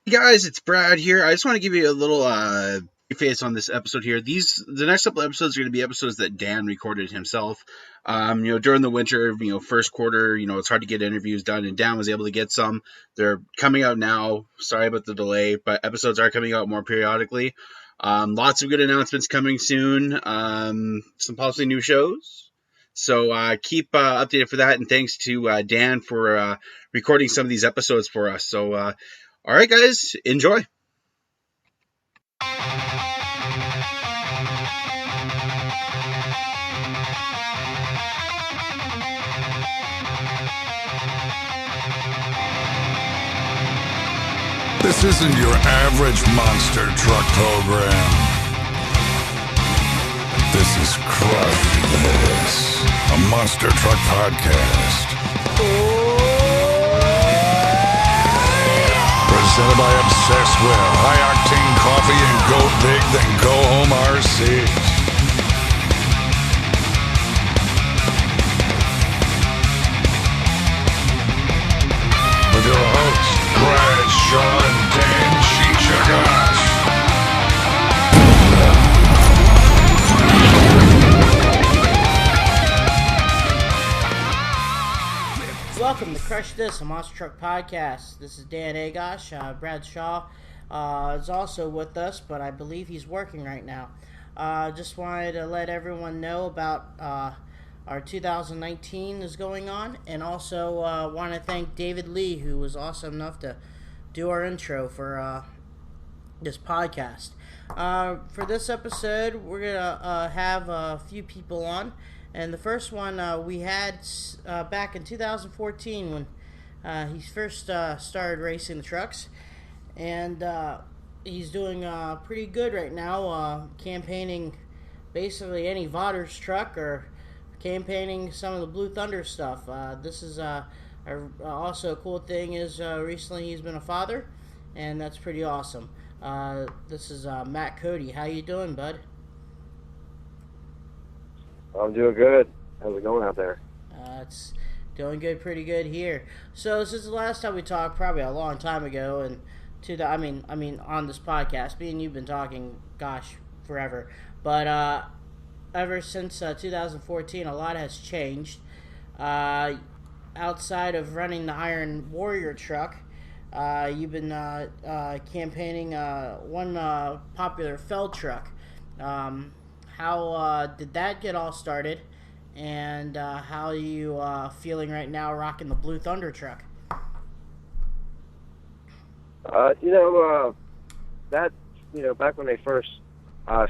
Hey guys, it's Brad here. I just want to give you a little face on this episode here. The next couple episodes are going to be episodes that Dan recorded himself. During the winter, first quarter, it's hard to get interviews done, and Dan was able to get some. They're coming out now. Sorry about the delay, but episodes are coming out more periodically. Lots of good announcements coming soon. Some possibly new shows. So keep updated for that, and thanks to Dan for recording some of these episodes for us. So, all right, guys, enjoy. This isn't your average monster truck program. This is Crush This, a monster truck podcast. Presented by Obsessed with High Octane Coffee and Go Big Then Go Home RCs. With your hosts, Brad, Shaw, and Dan Cheech. Welcome to Crush This, a monster truck podcast. This is Dan Agosh. Brad Shaw is also with us, but I believe he's working right now. Just wanted to let everyone know about our 2019 is going on, and also want to thank David Lee, who was awesome enough to do our intro for this podcast. For this episode, we're gonna have a few people on, and the first one we had back in 2014 when he first started racing the trucks, and he's doing pretty good right now, campaigning basically any Vaters truck or campaigning some of the Blue Thunder stuff. This is also a cool thing is recently he's been a father, and that's pretty awesome. This is Matt Cody. How you doing, bud? I'm doing good. How's it going out there? It's doing good, pretty good here. So since the last time we talked, probably a long time ago, and on this podcast, me and you've been talking, gosh, forever. But ever since 2014, a lot has changed. Outside of running the Iron Warrior truck, you've been campaigning one popular Feld truck. How did that get all started, and how are you feeling right now rocking the Blue Thunder truck? Back when they first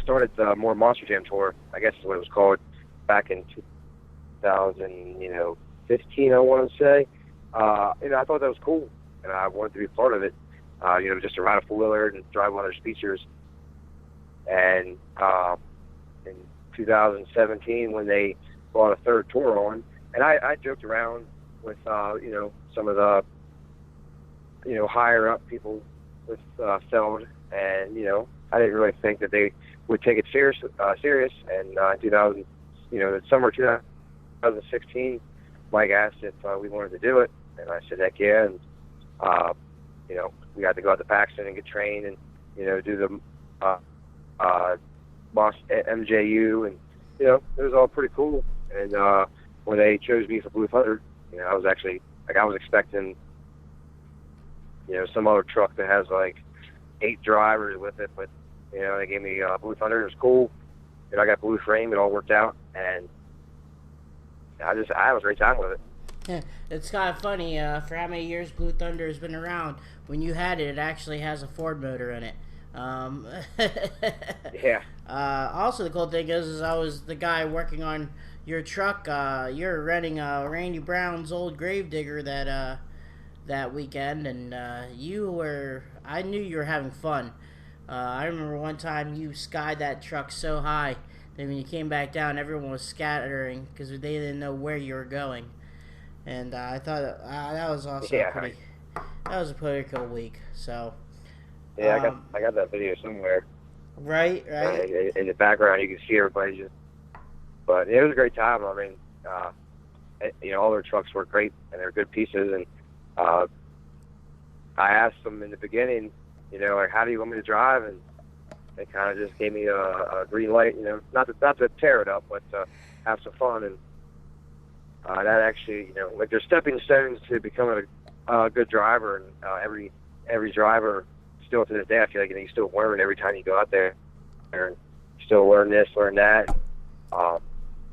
started the more Monster Jam tour, I guess is what it was called, back in 2015, I want to say. I thought that was cool, and I wanted to be part of it. Just to ride a four-wheeler and drive one of their speedsters. And in 2017, when they brought a third tour on, and I joked around with some of the higher up people with Feld, and I didn't really think that they would take it serious. And 2000, the summer 2016, Mike asked if we wanted to do it, and I said heck yeah. And we got to go out to Paxton and get trained, and do the MJU, and it was all pretty cool. And when they chose me for Blue Thunder, I was actually I was expecting some other truck that has like 8 drivers with it, but they gave me Blue Thunder. It was cool. I got blue frame. It all worked out, and I had a great time with it. Yeah, it's kind of funny for how many years Blue Thunder has been around. When you had it, it actually has a Ford motor in it. Yeah. Also, the cool thing is I was the guy working on your truck. You're renting Randy Brown's old Gravedigger that weekend, and I knew you were having fun. I remember one time you skied that truck so high that when you came back down, everyone was scattering because they didn't know where you were going. And I thought that was also that was a pretty cool week. So yeah, I got that video somewhere. Right. In the background, you can see everybody but it was a great time. I mean, all their trucks were great and they're good pieces. And I asked them in the beginning, like, how do you want me to drive? And they kind of just gave me a green light, not to tear it up, but to have some fun. And that actually, like, there's stepping stones to becoming a good driver. And every driver, still to this day, I feel like, you still learn every time you go out there. And you still learn this, learn that.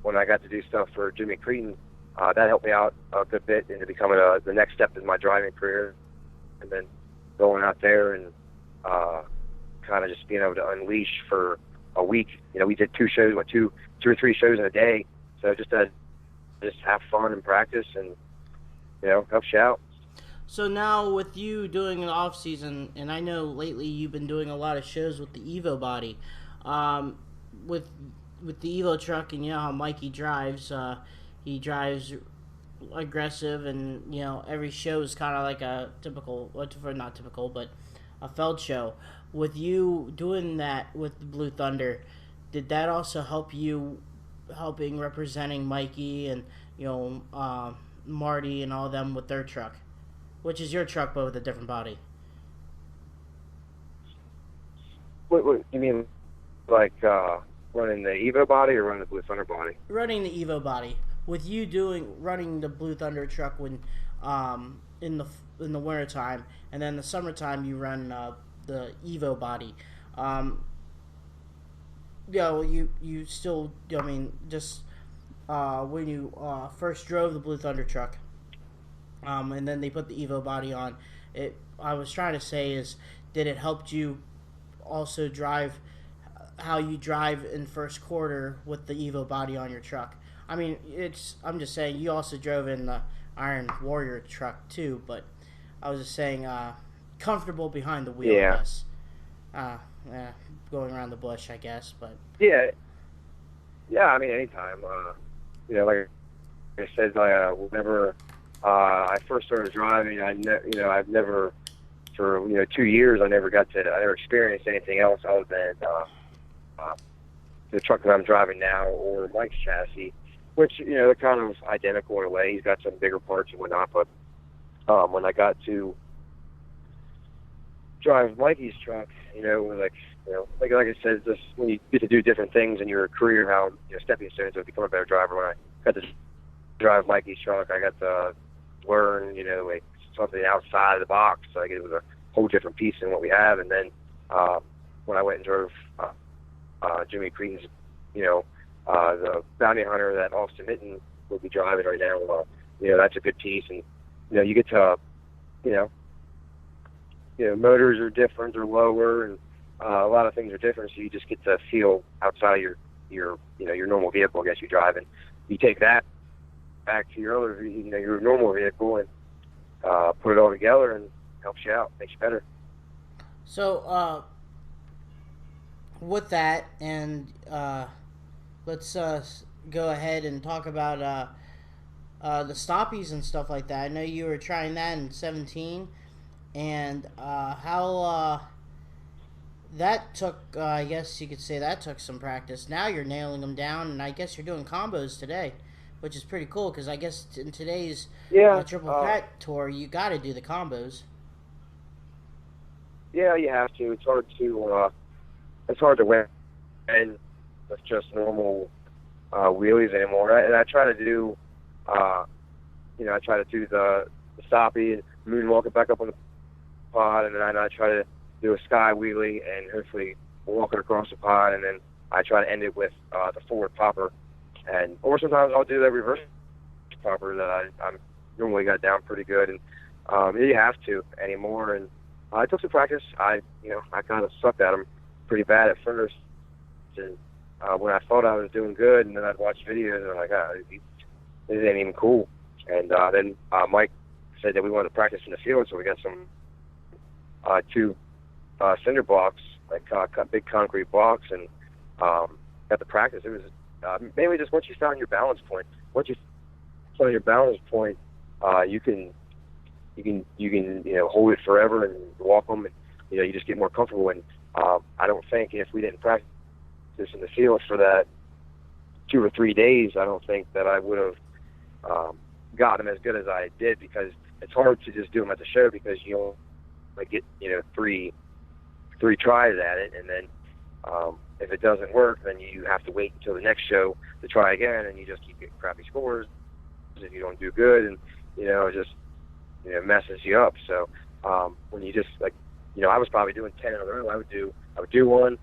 When I got to do stuff for Jimmy Cretin, that helped me out a good bit into becoming the next step in my driving career. And then going out there and kind of just being able to unleash for a week. We did 2 shows, two or 3 shows in a day. So just to have fun and practice and, help you out. So now with you doing an off season, and I know lately you've been doing a lot of shows with the Evo body, with the Evo truck, and how Mikey drives. He drives aggressive, and every show is kind of like a typical, not typical, but a Feld show. With you doing that with the Blue Thunder, did that also help you representing Mikey and Marty and all them with their truck, which is your truck but with a different body? What you mean, like running the Evo body or running the Blue Thunder body? Running the Evo body. With you running the Blue Thunder truck when in the wintertime, and then the summertime you run the Evo body. You still, just when you first drove the Blue Thunder truck, and then they put the Evo body on it. I was trying to say is, did it help you also drive how you drive in first quarter with the Evo body on your truck? I'm just saying, you also drove in the Iron Warrior truck too, but I was just saying, comfortable behind the wheel, yeah. I guess. Going around the bush, I guess, but... Yeah, anytime. Like I said, whenever I first started driving, I've never, for 2 years, I never experienced anything else other than the truck that I'm driving now, or Mike's chassis, which, they're kind of identical in a way. He's got some bigger parts and whatnot, but when I got to drive Mikey's truck, like I said, just when you get to do different things in your career, how stepping stones to become a better driver. When I got to drive Mikey's truck, I got to learn, like something outside of the box. Like, it was a whole different piece than what we have. And then when I went and drove Jimmy Cretin's, the bounty hunter that Austin Mitten will be driving right now, that's a good piece. And you get to, motors are different or lower, and a lot of things are different. So you just get to feel outside of your normal vehicle, I guess, you drive, and you take that back to your other, your normal vehicle, and put it all together, and helps you out, makes you better. So, with that, and let's go ahead and talk about the stoppies and stuff like that. I know you were trying that in 2017, and how that took, I guess you could say that took some practice. Now you're nailing them down, and I guess you're doing combos today, which is pretty cool, because I guess in today's triple threat tour, you got to do the combos. Yeah, you have to. It's hard to win with just normal wheelies anymore. And I try to do, the stoppie and moonwalk it back up on the pod, and then I try to do a sky wheelie and hopefully walk it across the pod, and then I try to end it with the forward popper, or sometimes I'll do the reverse popper that I'm normally got down pretty good, and you have to anymore. And I took some practice. I kind of sucked at them pretty bad at first, and when I thought I was doing good, and then I'd watch videos, and I'm like, this ain't even cool. And then Mike said that we wanted to practice in the field, so we got some 2 cinder blocks, like big concrete blocks, and got to practice. It was mainly just once you found your balance point. Once you find your balance point, you can hold it forever and walk them, and you just get more comfortable. And I don't think if we didn't practice in the field for that 2 or 3 days, I don't think that I would have gotten them as good as I did, because it's hard to just do them at the show, because you only get 3 3 tries at it, and then if it doesn't work, then you have to wait until the next show to try again, and you just keep getting crappy scores if you don't do good, and it just messes you up. So when you just I was probably doing 10 in a row. I would do one,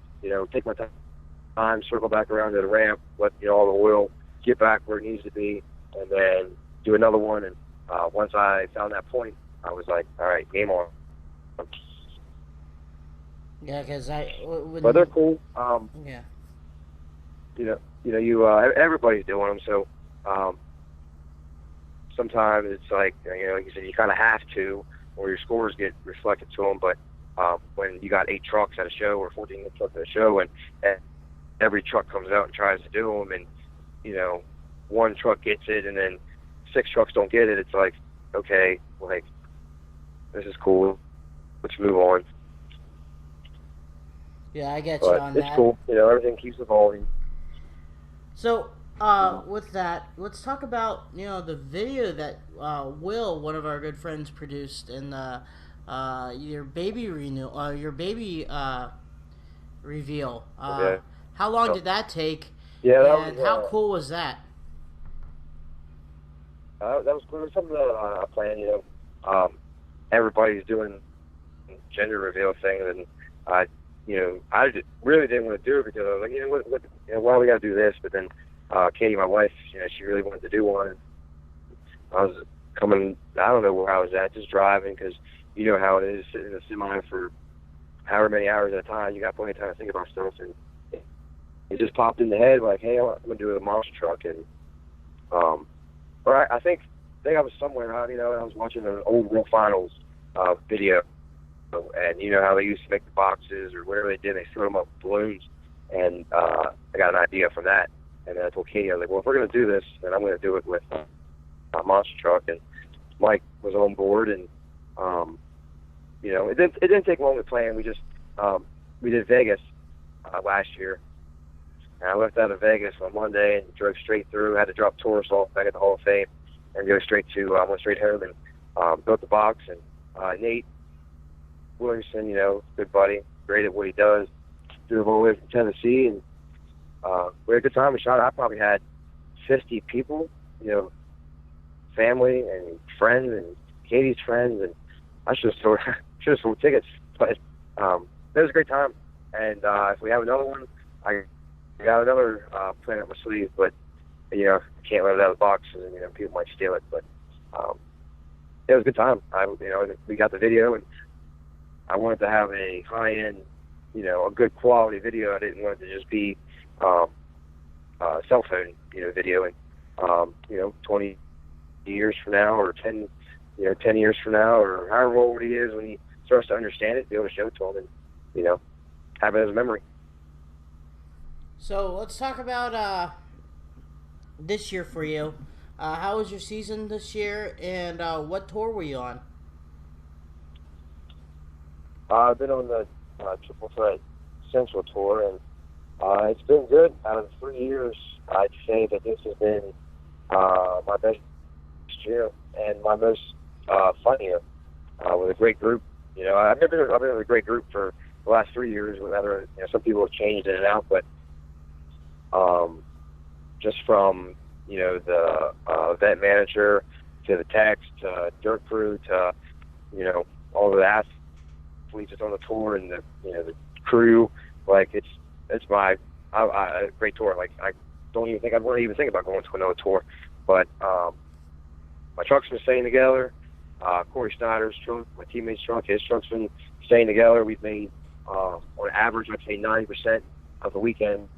take my time, circle back around to the ramp, let all the oil get back where it needs to be, and then do another one. And once I found that point, I was like, all right, game on. Yeah, because But they're cool. Yeah. Everybody's doing them, so sometimes it's like you said, you kind of have to, or your scores get reflected to them. But when you got 8 trucks at a show or 14 trucks at a show, and every truck comes out and tries to do them, and 1 truck gets it, and then 6 trucks don't get it, it's like, okay, this is cool. Let's move on. Yeah, I get you But on it's that. cool. Everything keeps evolving. So, with that, let's talk about the video that Will, one of our good friends, produced in the your baby reveal. Okay. How long did that take? Yeah, and how cool was that? That was cool. It was something that I planned. Everybody's doing gender reveal things, and I really didn't want to do it because I was like, why we got to do this? But then Katie, my wife, she really wanted to do one. I was coming, I don't know where I was at, just driving, because you know how it is, sitting in a semi for however many hours at a time. You got plenty of time to think about stuff, and it just popped in the head like, hey, I'm gonna do a monster truck. And I think I was somewhere, I was watching an old World Finals video. And you know how they used to make the boxes or whatever they did, they threw them up with balloons. And I got an idea from that. And then I told Katie, I was like, well, if we're going to do this, then I'm going to do it with a monster truck. And Mike was on board. And, it didn't take long to plan. We just, we did Vegas last year. And I left out of Vegas on Monday and drove straight through. Had to drop Taurus off back at the Hall of Fame and go straight went straight home and built the box. And Nate Williamson, good buddy, great at what he does, drove all the way from Tennessee, and we had a good time. We shot. I probably had 50 people, family and friends and Katie's friends, and I should have sold tickets, but it was a great time. And if we have another one, I got another plan up my sleeve, but can't let it out of the box, and people might steal it. But it was a good time. We got the video, and I wanted to have a high-end, a good quality video. I didn't want it to just be cell phone, video. And 20 years from now, or 10 years from now, or however old he is, when he starts to understand it, be able to show it to him, and have it as a memory. So let's talk about this year for you. How was your season this year, and what tour were you on? I've been on the Triple Threat Central Tour, and it's been good. Out of the 3 years, I'd say that this has been my best year and my most fun year, with a great group. I've been with a great group for the last 3 years. Whether some people have changed in and out, but just from the event manager to the techs to dirt crew to all the athletes just on the tour, and the crew, it's my great tour. I don't even think I'd want to even think about going to another tour. But my truck's been staying together. Cory Snyder's truck, my teammate's truck, his truck's been staying together. We've made on average, I'd say 90% of the weekend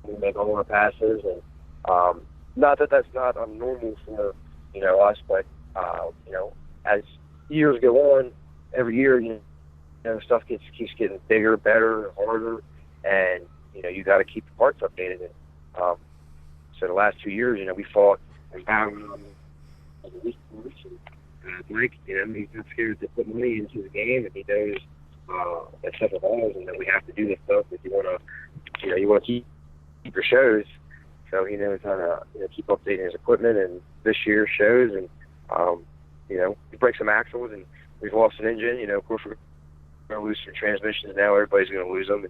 we make all our passes, and not that that's not normal for us, but as years go on, every year stuff keeps getting bigger, better, harder, and you got to keep the parts updated. And so the last 2 years, we fought Mike, he's not scared to put money into the game, and he knows that stuff evolves, and that we have to do this stuff if you want to, keep your shows. So he knows how to keep updating his equipment, and this year's shows, and he breaks some axles, and we've lost an engine. Of course, we're to lose some transmissions now. Everybody's going to lose them.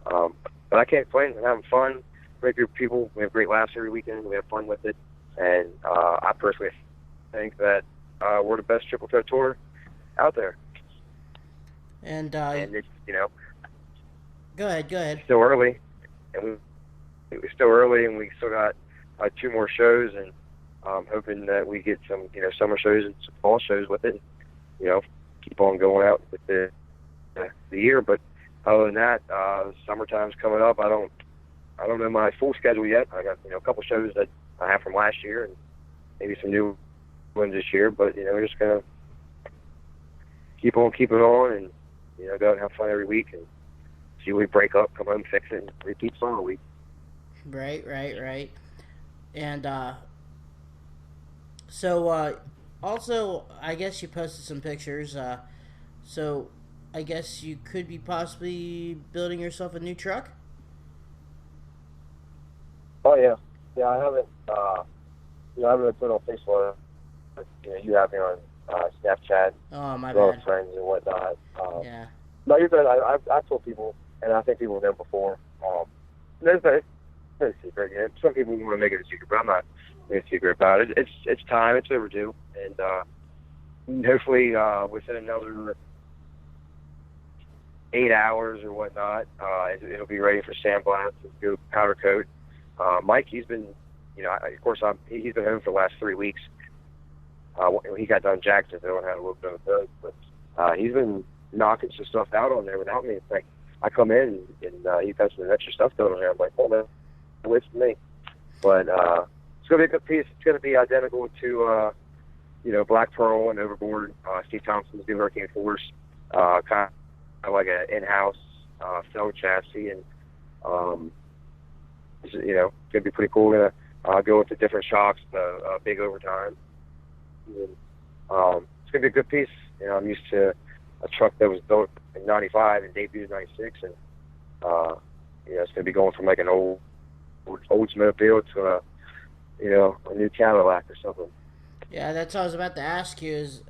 But I can't complain. I'm having fun. Great group of people. We have great laughs every weekend. We have fun with it. And I personally think that we're the best triple threat tour out there. And it's, you know, go ahead. Still early, and we're still early, and we still got 2 more shows, and hoping that we get some, you know, summer shows and some fall shows with it. You know, keep on going out with the year. But other than that, summertime's coming up. I don't know my full schedule yet. I got, you know, a couple shows that I have from last year, and maybe some new ones this year. But, you know, we're just gonna keep on keeping on, and, you know, go out and have fun every week, and see when we break up, come home, fix it, and repeat fun all week. Right. And so also, I guess you posted some pictures. So I guess you could be possibly building yourself a new truck? Oh, yeah. Yeah, I haven't, you know, I haven't really put on Facebook. You know, you have me on Snapchat. Oh, my well, bad. friends and whatnot. Yeah. No, you're good. I've told people, and I think people have done before. There's no secret. You know, some people want to make it a secret, but I'm not making a secret about it. It's time. It's overdue, and hopefully within another 8 hours or whatnot, it'll be ready for sandblast and go powder coat. Mike, he's been, you know, of course, he's been home for the last 3 weeks. When he got done Jacksonville and had a little bit of a buzz, but he's been knocking some stuff out on there without me. It's like I come in and he's got some extra stuff going on there. I'm like, oh man, wait for me. But it's gonna be a good piece. It's gonna be identical to you know, Black Pearl and Overboard. Steve Thompson's new Hurricane Force, kind of like an in-house cell chassis, and you know, it's gonna be pretty cool. We're gonna go with the different shocks, the big overtime. And, it's gonna be a good piece. You know, I'm used to a truck that was built in '95 and debuted in '96, and you know, it's gonna be going from like an Oldsmobile to a new Cadillac or something. Yeah, that's what I was about to ask you. Is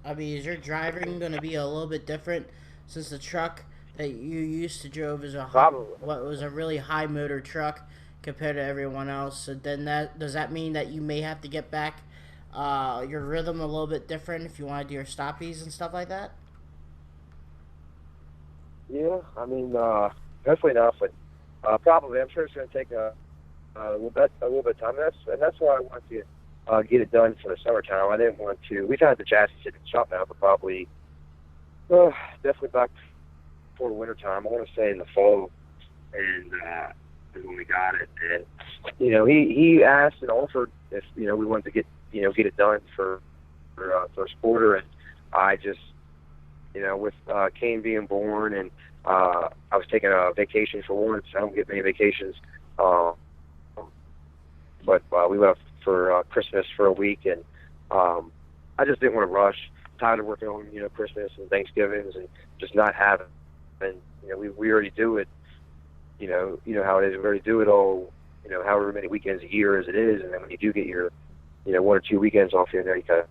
your driving going to be a little bit different since the truck that you used to drove is what was a really high motor truck compared to everyone else? So then does that mean that you may have to get back your rhythm a little bit different if you want to do your stoppies and stuff like that? Yeah, I mean, definitely not, but probably. I'm sure it's going to take a little bit of time. That's why I want to get it done for the summertime. I didn't want to. We've had the chassis sitting in the shop now for probably definitely back before the wintertime. I want to say in the fall, and is when we got it. And you know, he asked and offered if, you know, we wanted to get it done for first quarter, and I just, you know, with Kane being born, and I was taking a vacation for once. I don't get many vacations, but we left for Christmas for a week, and I just didn't want to rush. Tired of working on, you know, Christmas and Thanksgivings and just not having. And you know, we already do it. You know how it is. We already do it all. You know, however many weekends a year as it is, and then when you do get your, you know, 1 or 2 weekends off here and there, you kind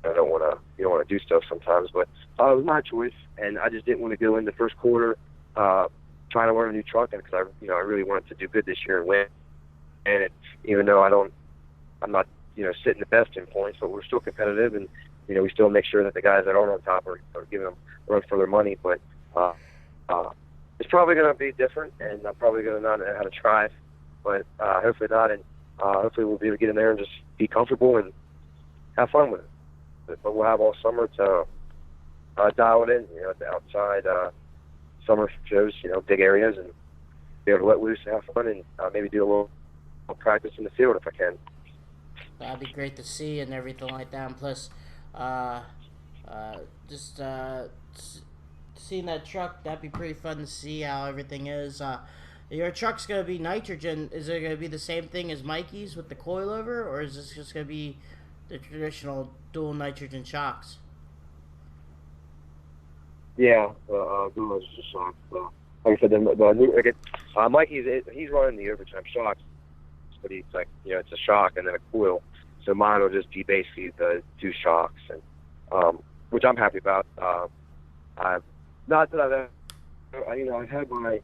of don't want to do stuff sometimes. But it was my choice, and I just didn't want to go in the first quarter trying to learn a new truck, and because I really wanted to do good this year and win. And even though I'm not, you know, sitting the best in points, but we're still competitive, and you know, we still make sure that the guys that aren't on top are giving them a run for their money. But it's probably going to be different, and I'm probably going to not know how to drive, but hopefully not, and hopefully we'll be able to get in there and just be comfortable and have fun with it. But we'll have all summer to dial it in, you know, the outside summer shows, you know, big areas, and be able to let loose and have fun, and maybe do a little practice in the field if I can. That'd be great to see and everything like that. And plus, just seeing that truck, that'd be pretty fun to see how everything is. Your truck's going to be nitrogen. Is it going to be the same thing as Mikey's with the coilover, or is this just going to be the traditional dual nitrogen shocks? Yeah, dual nitrogen shocks. Like I said, the new, Mikey's, he's running the overtime shocks, but he's like, you know, it's a shock and then a coil. So mine will just be basically the 2 shocks, and which I'm happy about. Not that I've I've had my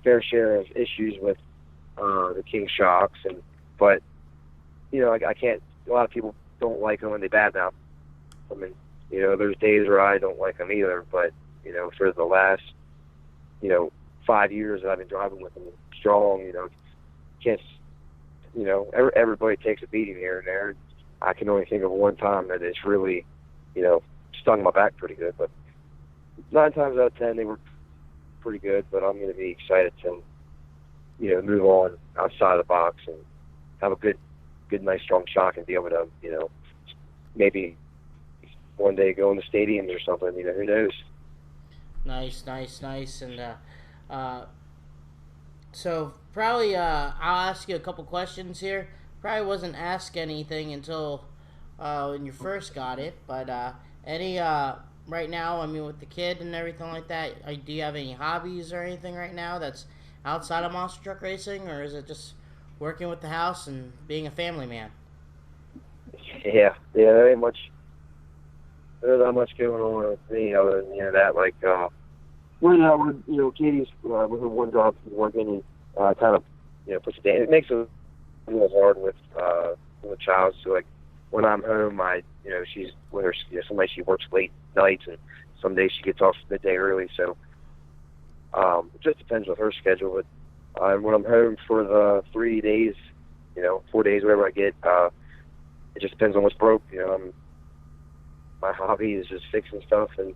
fair share of issues with the King shocks, but I can't. A lot of people don't like them and they badmouth them, and there's days where I don't like them either. But for the last 5 years that I've been driving with them strong, can't. Everybody takes a beating here and there. I can only think of one time that it's really, stung my back pretty good. But 9 times out of 10, they were pretty good. But I'm going to be excited to, move on outside of the box and have a good, nice, strong shock and be able to, maybe one day go in the stadiums or something. Who knows? Nice. And so probably I'll ask you a couple questions here. Probably wasn't asked anything until when you first got it, but any right now, I mean, with the kid and everything like that, do you have any hobbies or anything right now that's outside of monster truck racing, or is it just working with the house and being a family man? Yeah, there ain't much. There's not much going on with me other than that. Like when Katie's with her one job working and kind of puts it down. It makes it a little hard with the child. So like when I'm home, she's with her. Some days she works late nights, and some days she gets off midday early. So it just depends with her schedule. But when I'm home for the 3 days, 4 days, whatever I get, it just depends on what's broke. My hobby is just fixing stuff and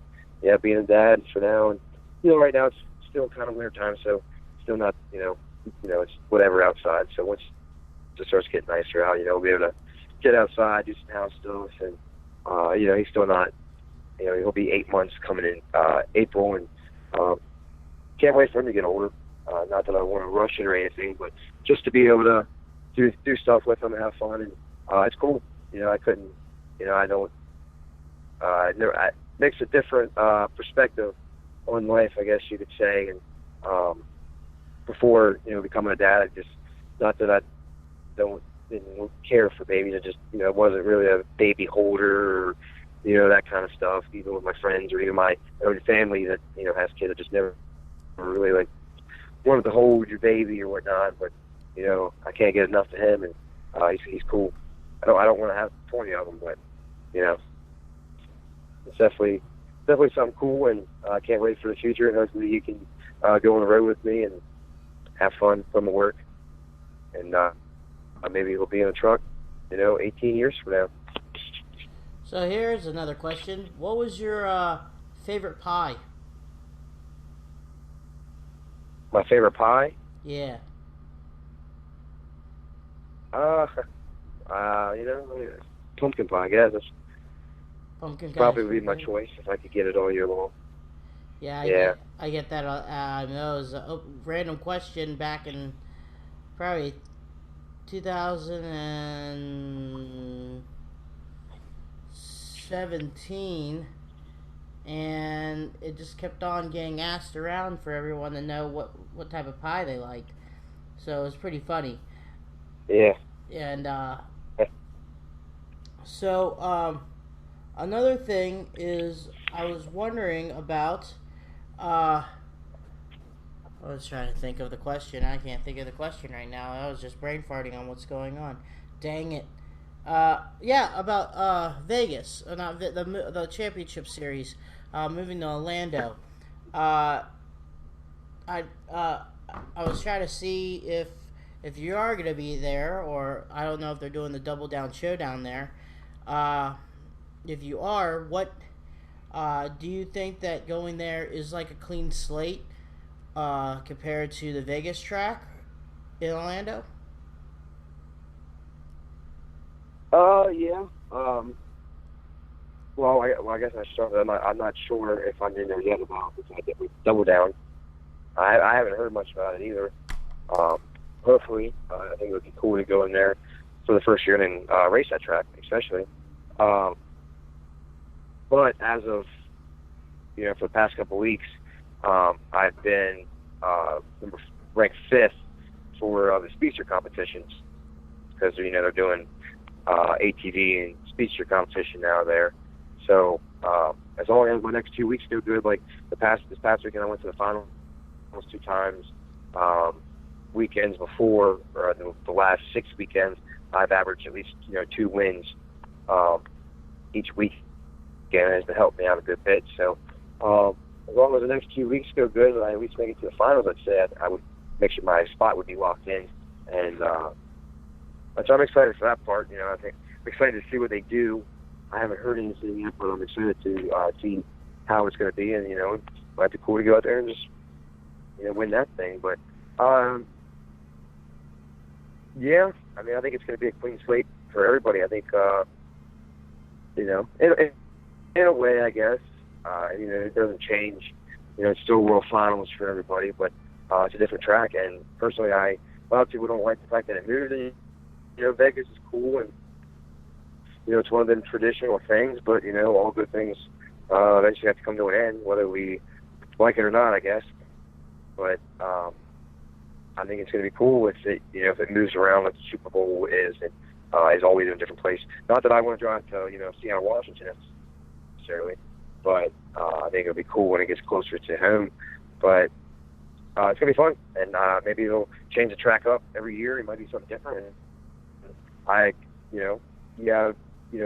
being a dad for now. And right now it's still kind of winter time, so still not it's whatever outside. So once it starts getting nicer out, we'll be able to get outside, do some house stuff, and he's still not. He'll be 8 months coming in April, and can't wait for him to get older. Not that I want to rush it or anything, but just to be able to do stuff with him and have fun, and it's cool. I couldn't. I don't. It makes a different perspective on life, I guess you could say. And before becoming a dad, not that I didn't care for babies. I just wasn't really a baby holder or that kind of stuff. Even with my friends or even my own family that has kids, I just never really like wanted to hold your baby or whatnot. But I can't get enough of him, and he's cool. I don't want to have 20 of them, but it's definitely something cool, and I can't wait for the future. And hopefully you can go on the road with me and have fun from the work, and maybe we'll be in a truck, 18 years from now. So here's another question: what was your favorite pie? My favorite pie? Yeah. Pumpkin pie, I guess. Pumpkin pie probably would be my choice if I could get it all year long. Yeah, I get that. That was a random question back in probably 2017, and it just kept on getting asked around for everyone to know what type of pie they liked. So it was pretty funny. Yeah. And so another thing is I was wondering about. I was trying to think of the question. I can't think of the question right now. I was just brain farting on what's going on. Dang it. Yeah, about Vegas, not the championship series, moving to Orlando. I was trying to see if you are going to be there, or I don't know if they're doing the Double Down Showdown there. If you are, what do you think that going there is like a clean slate compared to the Vegas track in Orlando? Yeah. Well, I guess I started. I'm not sure if I'm in there yet about Double Down. I haven't heard much about it either. Hopefully, I think it would be cool to go in there for the first year and then race that track, especially. But as of for the past couple of weeks, I've been ranked 5th for the speedster competitions because they're doing ATV and speedster competition now there. So as long as my next 2 weeks go good, like this past weekend I went to the final 2 times. Weekends before, or the last 6 weekends, I've averaged at least 2 wins each week. Again, has to help me out a good bit. So as long as the next 2 weeks go good and I at least make it to the finals, I'd say I would make sure my spot would be locked in. And so I'm excited for that part. I think I'm excited to see what they do. I haven't heard anything yet, but I'm excited to see how it's going to be. And it might be cool to go out there and just win that thing. But yeah, I mean, I think it's going to be a clean slate for everybody. I think in a way, I guess. It doesn't change. It's still World Finals for everybody, but it's a different track. And personally, a lot of people don't like the fact that it moved. And, Vegas is cool, and it's one of them traditional things. But all good things eventually have to come to an end, whether we like it or not, I guess. But I think it's going to be cool if it moves around like the Super Bowl is, and is always in a different place. Not that I want to drive to Seattle, Washington necessarily, but I think it'll be cool when it gets closer to home. But it's gonna be fun, and maybe they'll change the track up every year. It might be something different. And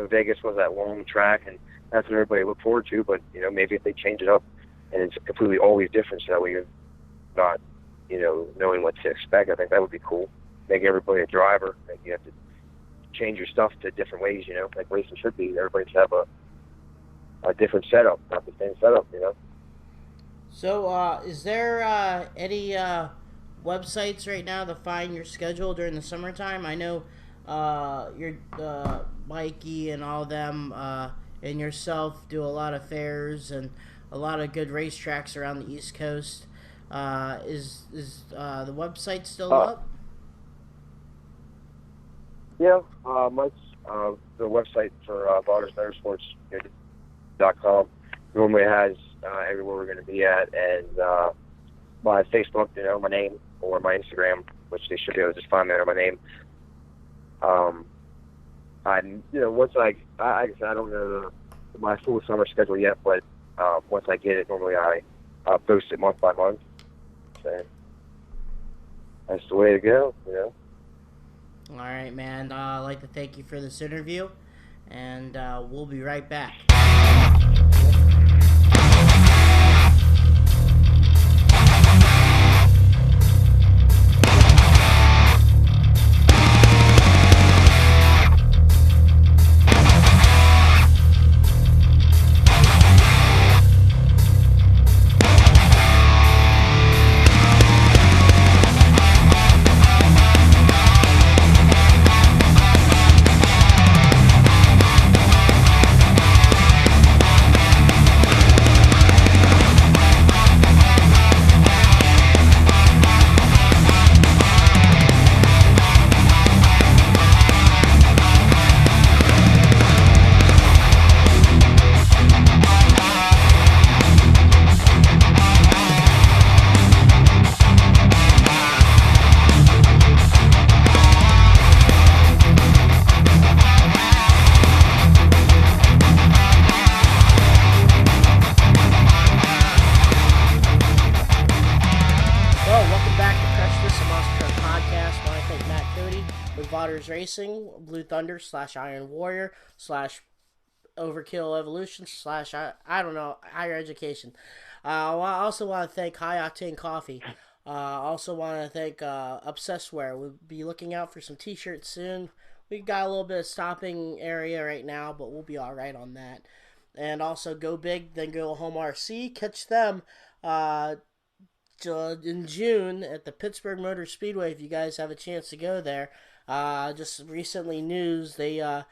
Vegas was that long track, and that's what everybody looked forward to. But maybe if they change it up and it's completely always different, so that way you're not knowing what to expect, I think that would be cool. Make everybody a driver. Like you have to change your stuff to different ways. Like racing should be. Everybody should have a different setup, not the same setup. So, is there any websites right now to find your schedule during the summertime? I know your Mikey and all them and yourself do a lot of fairs and a lot of good racetracks around the East Coast. Is the website still up? Yeah, Mike's the website for Vaters Motorsports.com normally has everywhere we're going to be at, and my Facebook, my name, or my Instagram, which they should be able to just find me under my name. Once I don't know my full summer schedule yet, but once I get it, normally I post it month by month. So that's the way to go, All right, man. I'd like to thank you for this interview, and we'll be right back. Vaters Racing, Blue Thunder / Iron Warrior / Overkill Evolution / I don't know, higher education. I also want to thank High Octane Coffee. Also want to thank Obsessed Wear. We'll be looking out for some t-shirts soon. We got a little bit of stopping area right now, but we'll be alright on that. And also Go Big, Then Go Home RC. Catch them in June at the Pittsburgh Motor Speedway if you guys have a chance to go there. Just recently news, they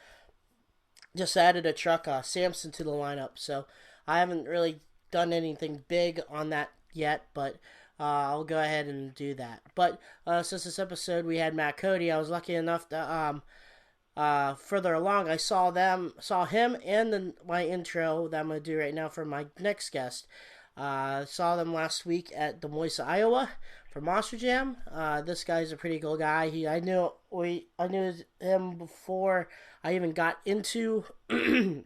just added a truck, Samson, to the lineup. So I haven't really done anything big on that yet, but I'll go ahead and do that. But since this episode we had Matt Cody, I was lucky enough to further along, I saw him and my intro that I'm going to do right now for my next guest. Saw them last week at Des Moines, Iowa for Monster Jam. This guy's a pretty cool guy. I knew him before I even got into the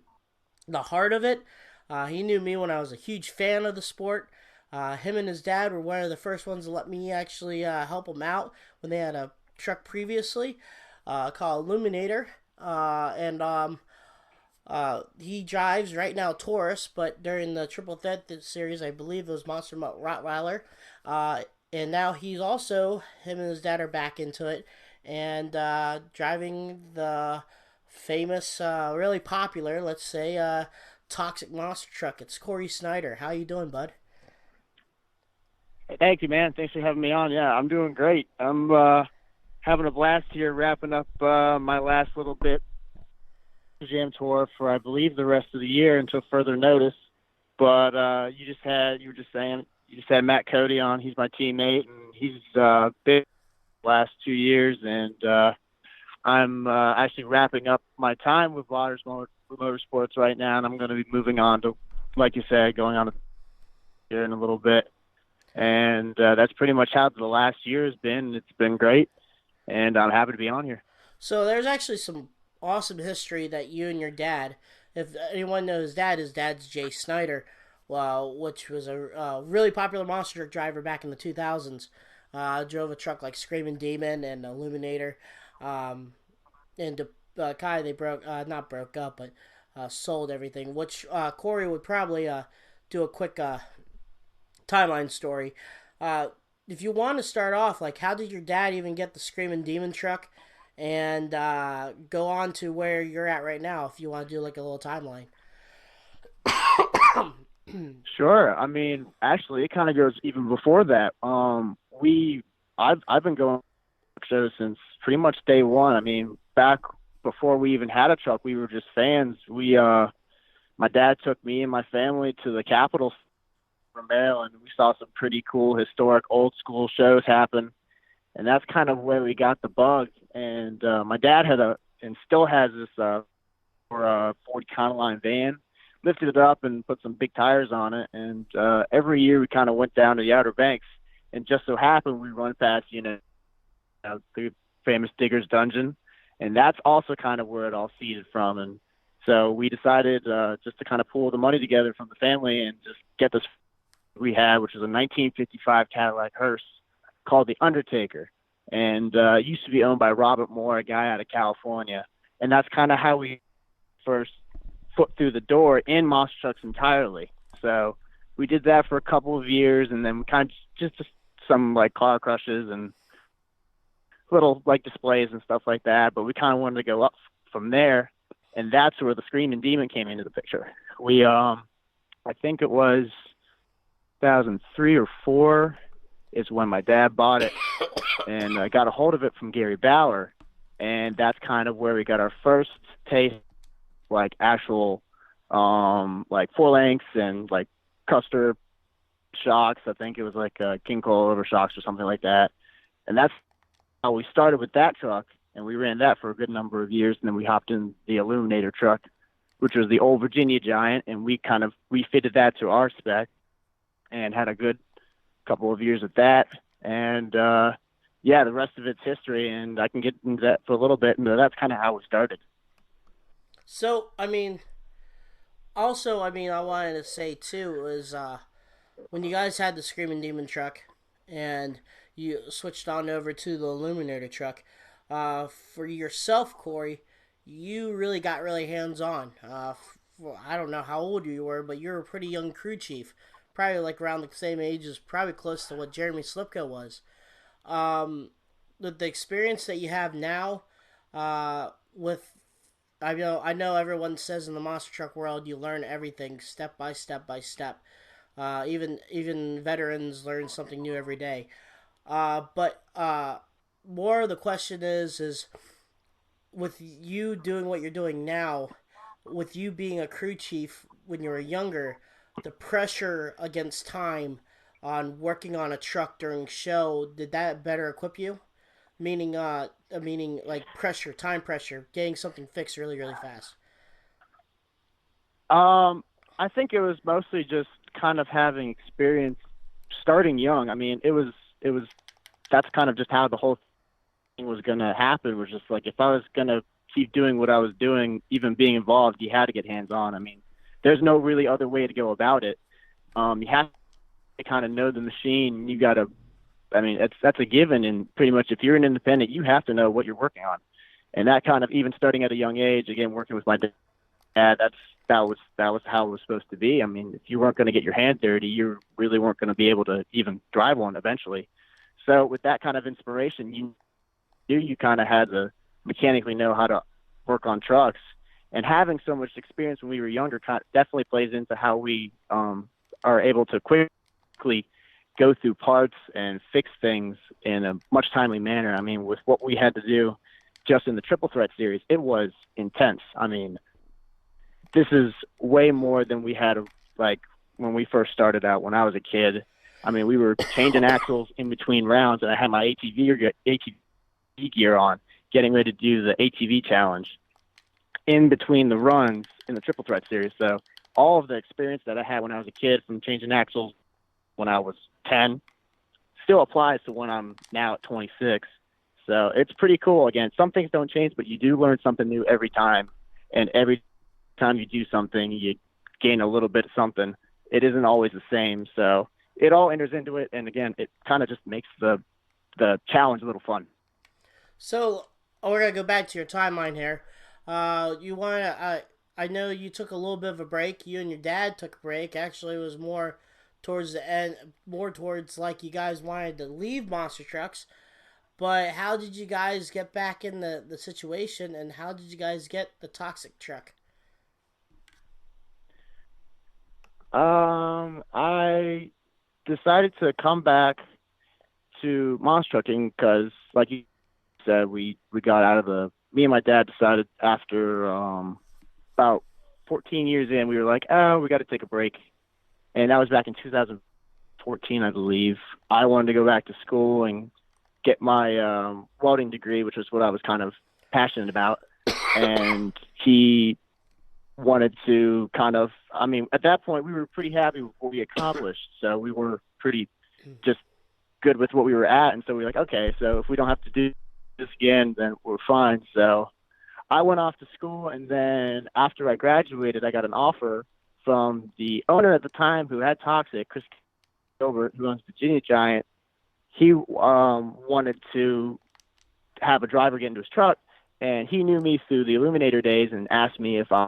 heart of it. He knew me when I was a huge fan of the sport. Him and his dad were one of the first ones to let me actually help him out when they had a truck previously called Illuminator. He drives right now Taurus, but during the Triple Threat series, I believe it was Monster Mutt Rottweiler. And now him and his dad are back into it and driving the famous, really popular, let's say, Toxic Monster Truck. It's Cory Snyder. How you doing, bud? Hey, thank you, man. Thanks for having me on. Yeah, I'm doing great. I'm having a blast here, wrapping up my last little bit Jam tour for, I believe, the rest of the year until further notice. But you were just saying, you just had Matt Cody on. He's my teammate, and he's been the last 2 years, and I'm actually wrapping up my time with Vaters Motorsports right now, and I'm going to be moving on to, like you said, going on here in a little bit. And that's pretty much how the last year has been. It's been great, and I'm happy to be on here. So there's actually some awesome history that you and your dad, if anyone knows his dad's Jay Snyder, which was a really popular monster truck driver back in the 2000s. Drove a truck like Screaming Demon and Illuminator. And Kai, they not broke up, but sold everything, which Cory would probably do a quick timeline story. If you want to start off, like, how did your dad even get the Screaming Demon truck and go on to where you're at right now, if you want to do like a little timeline? Sure. I mean, actually, it kind of goes even before that. I've been going shows since pretty much day one. I mean, back before we even had a truck, we were just fans. My dad took me and my family to the Capitol from Maryland. We saw some pretty cool, historic, old school shows happen, and that's kind of where we got the bug. And my dad and still has this Ford Econoline van, lifted it up and put some big tires on it. And every year we kind of went down to the Outer Banks, and just so happened we run past, the famous Digger's Dungeon, and that's also kind of where it all seeded from. And so we decided just to kind of pull the money together from the family and just get this we had, which was a 1955 Cadillac hearse called the Undertaker. And it used to be owned by Robert Moore, a guy out of California. And that's kind of how we first foot through the door in monster trucks entirely. So we did that for a couple of years, and then kind of just some like car crushes and little like displays and stuff like that. But we kind of wanted to go up from there, and that's where the Screaming Demon came into the picture. We, I think it was 2003 or 4 is when my dad bought it, and I got a hold of it from Gary Bauer, and that's kind of where we got our first taste, like actual, like 4-lengths and like Custer shocks. I think it was like King Coilover shocks or something like that, and that's how we started with that truck, and we ran that for a good number of years, and then we hopped in the Illuminator truck, which was the old Virginia Giant, and we kind of refitted that to our spec and had a good couple of years at that. And yeah, the rest of it's history, and I can get into that for a little bit, and that's kind of how we started. So, I mean, also, I wanted to say too is when you guys had the Screaming Demon truck and you switched on over to the Illuminator truck, for yourself, Cory, you really got really hands-on. I don't know how old you were, but you were a pretty young crew chief. Probably like around the same age as, probably close to what Jeremy Slipko was. The experience that you have now, with, I know everyone says in the monster truck world you learn everything step by step by step. Even veterans learn something new every day. But more the question is with you doing what you're doing now, with you being a crew chief when you were younger, the pressure against time on working on a truck during show, did that better equip you? Meaning like pressure, time pressure, getting something fixed really, really fast. I think it was mostly just kind of having experience starting young. I mean, that's kind of just how the whole thing was going to happen, was just like, if I was going to keep doing what I was doing, even being involved, you had to get hands on. I mean, there's no really other way to go about it. You have kind of know the machine. You got to, I mean, that's a given. And pretty much if you're an independent, you have to know what you're working on. And that kind of, even starting at a young age, again, working with my dad, that was how it was supposed to be. I mean, if you weren't going to get your hand dirty, you really weren't going to be able to even drive one eventually. So with that kind of inspiration, you kind of had to mechanically know how to work on trucks. And having so much experience when we were younger definitely plays into how we are able to quickly go through parts and fix things in a much timely manner. I mean, with what we had to do just in the Triple Threat series, it was intense. I mean, this is way more than we had like when we first started out when I was a kid. I mean, we were changing axles in between rounds, and I had my ATV gear on, getting ready to do the ATV challenge in between the runs in the Triple Threat series. So all of the experience that I had when I was a kid from changing axles when I was 10 still applies to when I'm now at 26. So it's pretty cool. Again, some things don't change, but you do learn something new every time. And every time you do something, you gain a little bit of something. It isn't always the same. So it all enters into it. And again, it kind of just makes the challenge a little fun. So we're going to go back to your timeline here. I know you took a little bit of a break. You and your dad took a break. Actually, it was more towards the end, more towards like you guys wanted to leave monster trucks. But how did you guys get back in the situation, and how did you guys get the toxic truck? I decided to come back to monster trucking because, like you said, we got out of me and my dad decided after about 14 years in, we were like, oh, we got to take a break. And that was back in 2014, I believe. I wanted to go back to school and get my welding degree, which was what I was kind of passionate about. And he wanted to kind of, I mean, at that point, we were pretty happy with what we accomplished. So we were pretty just good with what we were at. And so we were like, okay, so if we don't have to do this again, then we're fine. So I went off to school, and then after I graduated, I got an offer from the owner at the time who had Toxic, Chris Gilbert, who owns Virginia Giant. He wanted to have a driver get into his truck, and he knew me through the Illuminator days and asked me if I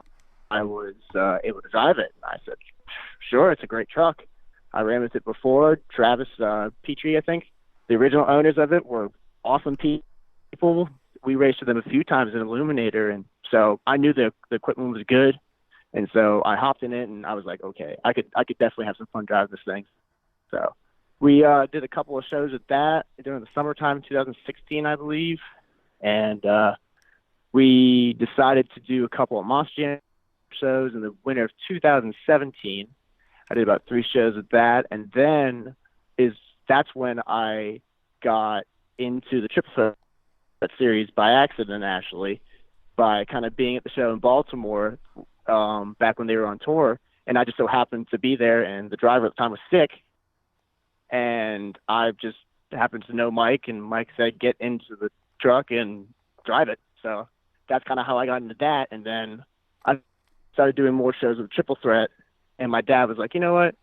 was able to drive it. And I said, sure, it's a great truck. I ran with it before. Travis Petrie, I think. The original owners of it were awesome people. We raced with them a few times in Illuminator, and so I knew the equipment was good. And so I hopped in it, and I was like, okay, I could definitely have some fun driving this thing. So we did a couple of shows at that during the summertime in 2016, I believe. And we decided to do a couple of Monster Jam shows in the winter of 2017. I did about 3 shows at that. And then that's when I got into the Triple Threat series by accident, actually, by kind of being at the show in Baltimore back when they were on tour. And I just so happened to be there, and the driver at the time was sick. And I just happened to know Mike, and Mike said, get into the truck and drive it. So that's kind of how I got into that. And then I started doing more shows with Triple Threat, and my dad was like, you know what?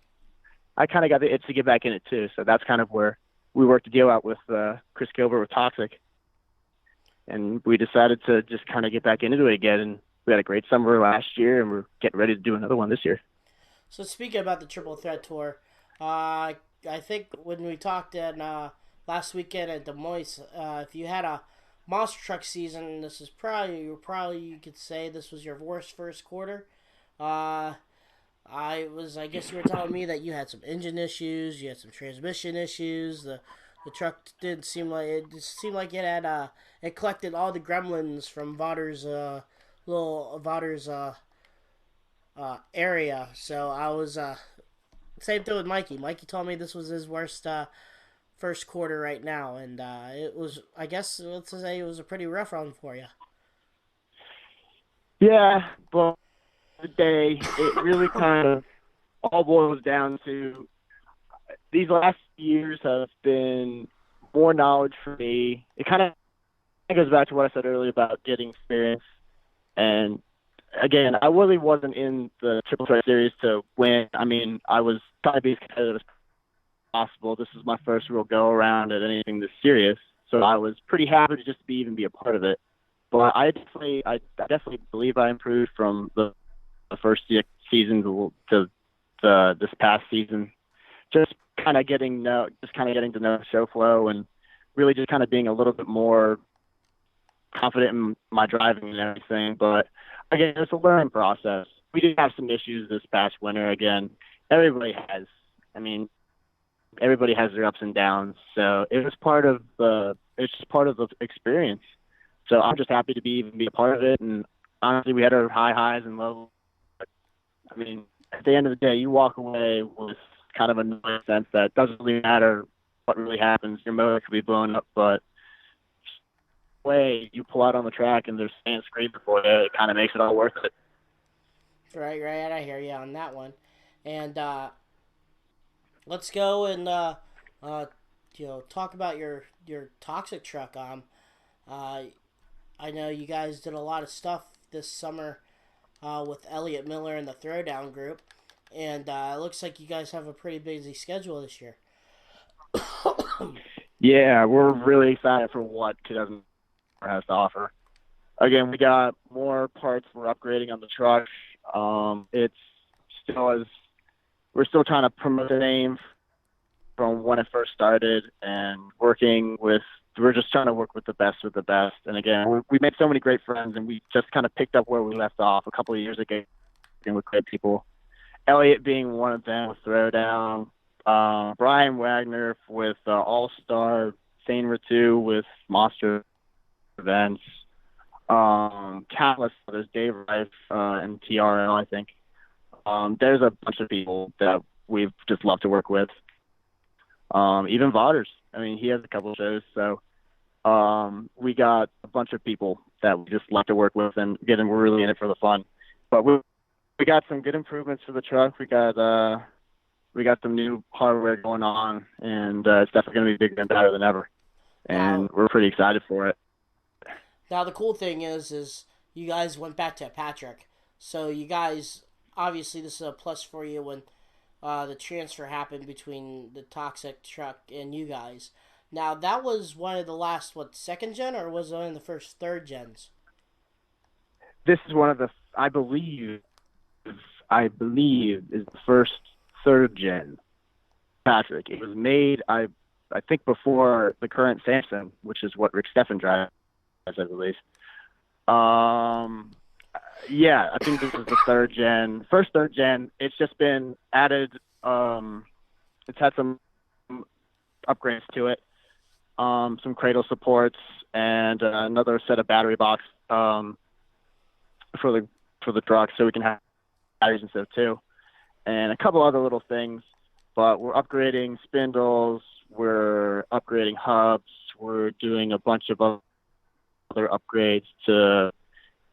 I kind of got the itch to get back in it too. So that's kind of where we worked a deal out with Chris Gilbert with Toxic. And we decided to just kind of get back into it again. And we had a great summer last year, and we're getting ready to do another one this year. So speaking about the Triple Threat Tour, I think when we talked at last weekend at Des Moines, if you had a monster truck season, this is probably you could say this was your worst first quarter. I guess you were telling me that you had some engine issues, you had some transmission issues. The truck didn't seem like it had it collected all the gremlins from Vaters area. So I was same thing with Mikey. Mikey told me this was his worst first quarter right now, and it was, I guess, let's say it was a pretty rough run for you. Yeah, but the day it really kind of all boils down to these last years have been more knowledge for me. It kind of goes back to what I said earlier about getting experience. And again, I really wasn't in the Triple Threat series to win. I mean, I was trying to be as competitive as possible. This is my first real go around at anything this serious, so I was pretty happy to just even be a part of it. But I definitely believe I improved from the first season to this past season. Just kind of getting to know the show flow and really just kind of being a little bit more confident in my driving and everything. But again, it's a learning process. We did have some issues this past winter. Again, everybody has. I mean, everybody has their ups and downs. So it was it's just part of the experience. So I'm just happy to even be a part of it. And honestly, we had our high highs and lows. I mean, at the end of the day, you walk away with kind of a sense that it doesn't really matter what really happens. Your motor could be blown up, but way you pull out on the track and there's fans screaming for you, it kind of makes it all worth it. Right. I hear you on that one. And let's go and talk about your toxic truck. I know you guys did a lot of stuff this summer with Elliot Miller and the Throwdown group, and it looks like you guys have a pretty busy schedule this year. Yeah, we're really excited for what 2000 has to offer. Again, we got more parts we're upgrading on the truck. We're still trying to promote the name from when it first started, and we're just trying to work with the best of the best. And again, we made so many great friends, and we just kind of picked up where we left off a couple of years ago with great people. Elliot being one of them with Throwdown, Brian Wagner with All-Star, Thane Ratu with Monster Events, countless others, Dave Rife and TRL, I think. There's a bunch of people that we've just loved to work with. Even Vaters. I mean, he has a couple of shows, so we got a bunch of people that we just love to work with, and again, we're really in it for the fun. But we got some good improvements for the truck. We got some new hardware going on, and it's definitely going to be bigger and better than ever. And we're pretty excited for it. Now, the cool thing is you guys went back to Patrick. So you guys, obviously, this is a plus for you when the transfer happened between the toxic truck and you guys. Now, that was one of the last, second gen, or was it one of the first third gens? This is one of the, I believe is the first third gen Patrick. It was made, I think, before the current Samson, which is what Rick Steffen drives, I believe. Yeah, I think this is the third gen. First third gen, it's just been added. It's had some upgrades to it, some cradle supports, and another set of battery box for the truck, so we can have batteries instead of two, and a couple other little things. But we're upgrading spindles, we're upgrading hubs, we're doing a bunch of other upgrades to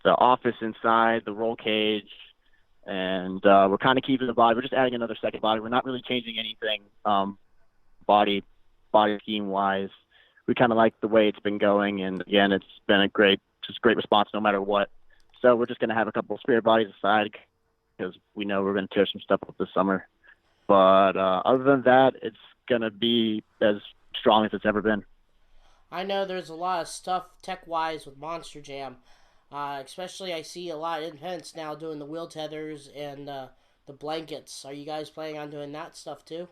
the office inside, the roll cage, and we're kind of keeping the body. We're just adding another second body. We're not really changing anything body scheme wise. We kind of like the way it's been going, and again, it's been a great response no matter what. So we're just going to have a couple of spare bodies aside because we know we're going to tear some stuff up this summer. But other than that, it's going to be as strong as it's ever been. I know there's a lot of stuff tech-wise with Monster Jam. Especially I see a lot of independents now doing the wheel tethers and the blankets. Are you guys planning on doing that stuff too?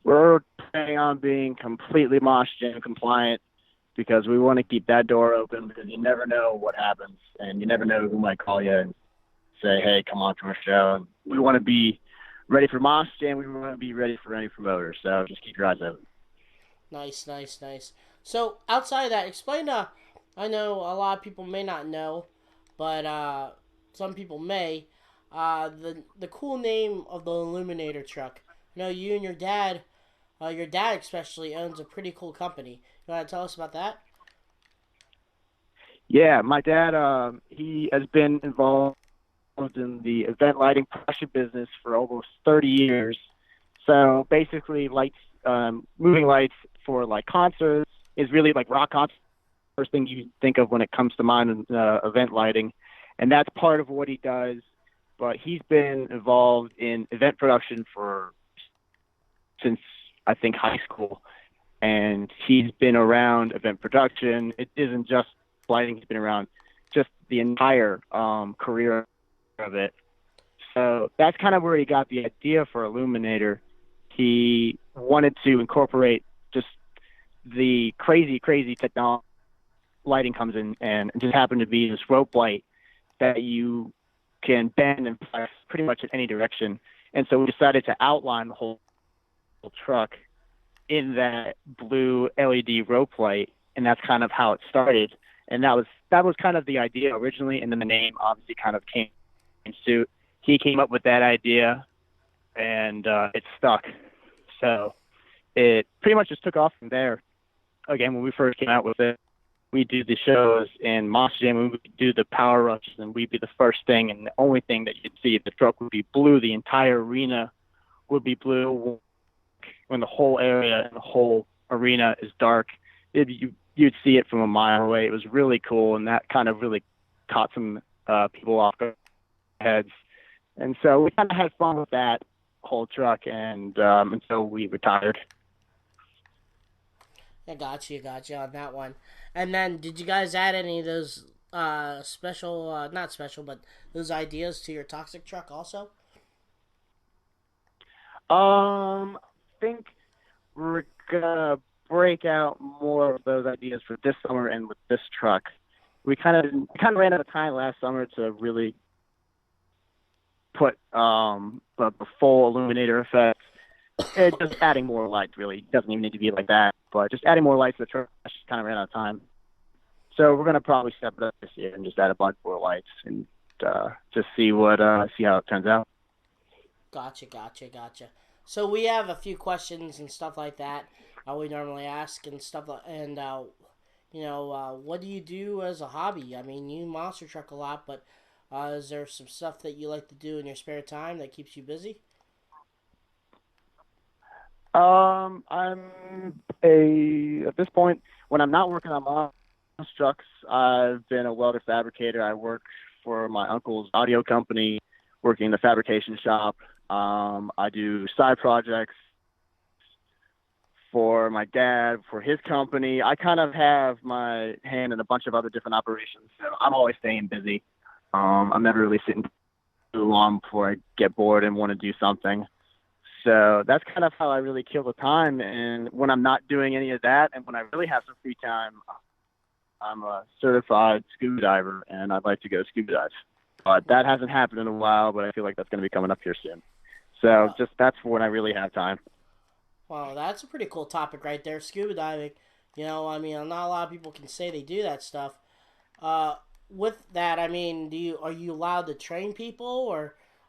We're planning on being completely Mosh Jam compliant because we want to keep that door open because you never know what happens and you never know who might call you and say, hey, come on to our show. And we want to be ready for Mosh Jam. We want to be ready for any promoter. So just keep your eyes open. Nice. So outside of that, explain I know a lot of people may not know, but some people may. The cool name of the Illuminator truck. I know you and your dad especially owns a pretty cool company. You want to tell us about that? Yeah, my dad, he has been involved in the event lighting production business for almost 30 years. So basically, lights, moving lights for like concerts is really like rock concerts. First thing you think of when it comes to mind in event lighting, and that's part of what he does. But he's been involved in event production for since I think high school, and he's been around event production. It isn't just lighting; he's been around just the entire career of it. So that's kind of where he got the idea for Illuminator. He wanted to incorporate just the crazy technology. Lighting comes in, and it just happened to be this rope light that you can bend and flex pretty much in any direction. And so we decided to outline the whole truck in that blue LED rope light, and that's kind of how it started. And that was kind of the idea originally, and then the name obviously kind of came in suit. He came up with that idea, and it stuck. So it pretty much just took off from there. Again, when we first came out with it, we do the shows in Monster Jam, and we do the power rushes, and we'd be the first thing and the only thing that you'd see. The truck would be blue. The entire arena would be blue. When the whole area and the whole arena is dark, you'd see it from a mile away. It was really cool, and that kind of really caught some people off their heads. And so we kind of had fun with that whole truck, and until we retired. I got you on that one. And then, did you guys add any of those special, not special, but those ideas to your Toxic truck also? I think we're gonna break out more of those ideas for this summer and with this truck. We kind of ran out of time last summer to really put the full Illuminator effect. It's just adding more lights, really. It doesn't even need to be like that, but just adding more lights to the truck just kind of ran out of time. So we're going to probably step it up this year and just add a bunch more lights and just see how it turns out. Gotcha. So we have a few questions and stuff like that we normally ask and stuff, and what do you do as a hobby? I mean, you monster truck a lot, but is there some stuff that you like to do in your spare time that keeps you busy? At this point, when I'm not working on monster trucks, I've been a welder fabricator. I work for my uncle's audio company, working in the fabrication shop. I do side projects for my dad, for his company. I kind of have my hand in a bunch of other different operations, so I'm always staying busy. I'm never really sitting too long before I get bored and want to do something. So that's kind of how I really kill the time. And when I'm not doing any of that, and when I really have some free time, I'm a certified scuba diver, and I'd like to go scuba dive. But that hasn't happened in a while, but I feel like that's going to be coming up here soon. So just that's when I really have time. Well, that's a pretty cool topic right there, scuba diving. I mean, not a lot of people can say they do that stuff. With that, I mean, are you allowed to train people,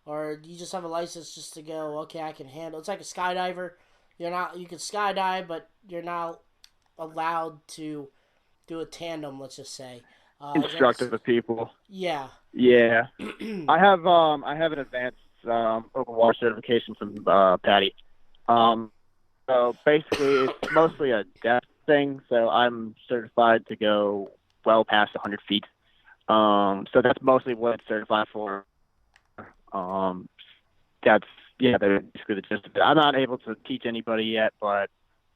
or do you just have a license just to go, okay, I can handle? It's like a skydiver. You can skydive, but you're not allowed to do a tandem, let's just say. Instructor with people. Yeah. Yeah. I have an advanced open water certification from Patty. So basically it's mostly a depth thing. So I'm certified to go well past 100 feet. So that's mostly what it's certified for. That's basically the gist of it. I'm not able to teach anybody yet, but